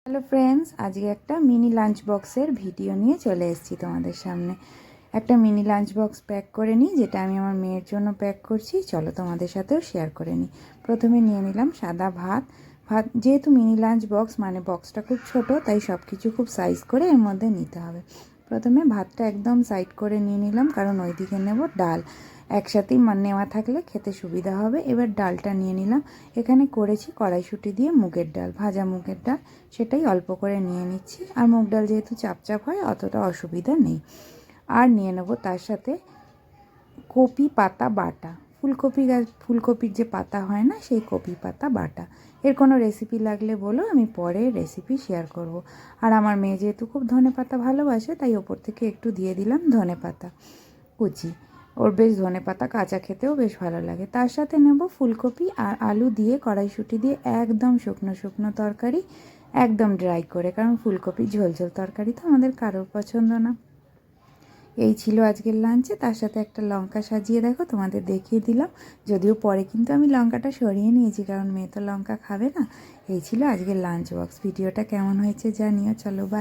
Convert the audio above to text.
Hello friends, আজকে একটা mini lunch বক্সের ভিডিও নিয়ে চলে এসেছি তোমাদের সামনে। একটা মিনি লাঞ্চ বক্স প্যাক করে নিই, যেটা আমি আমার মেয়ের জন্য প্যাক করছি। চলো তোমাদের সাথেও শেয়ার করে নিই। প্রথমে নিয়ে নিলাম সাদা ভাত। যেহেতু মিনি লাঞ্চ বক্স মানে বক্সটা খুব ছোট, তাই সব কিছু খুব সাইজ করে এর মধ্যে নিতে হবে। প্রথমে ভাতটা একদম সাইড করে নিয়ে নিলাম, কারণ ওইদিকে নেব ডাল। একসাথেই নেওয়া থাকলে খেতে সুবিধা হবে। এবার ডালটা নিয়ে নিলাম। এখানে করেছি কড়াইশুঁটি দিয়ে মুগের ডাল, ভাজা মুগের ডাল, সেটাই অল্প করে নিয়ে নিচ্ছি। আর মুগ ডাল যেহেতু চাপচাপ হয়, অতটা অসুবিধা নেই। আর নিয়ে নেব তার সাথে কপি পাতা বাটা। ফুলকপির যে পাতা হয় না, সেই কপি পাতা বাটা। এর কোনো রেসিপি লাগলে বলো, আমি পরে রেসিপি শেয়ার করব। আর আমার মেয়ে যেহেতু খুব ধনেপাতা ভালোবাসে, তাই ওপর থেকে একটু দিয়ে দিলাম ধনেপাতা কুচি। ওর বেশ ধনেপাতা কাঁচা খেতেও বেশ ভালো লাগে। তার সাথে নেব ফুলকপি আর আলু দিয়ে কড়াইশুঁটি দিয়ে একদম শুকনো শুকনো তরকারি, একদম ড্রাই করে, কারণ ফুলকপি ঝোলঝোল তরকারি তো আমাদের কারোর পছন্দ না। এই ছিল আজকের লাঞ্চে। তার সাথে একটা লঙ্কা সাজিয়ে দেখো, তোমাদের দেখিয়ে দিলাম। যদিও পরে কিন্তু আমি লঙ্কাটা সরিয়ে নিয়েছি, কারণ মেয়ে তো লঙ্কা খাবে না। এই ছিল আজকের লাঞ্চ বক্স। ভিডিওটা কেমন হয়েছে জানিও। চলো বাই।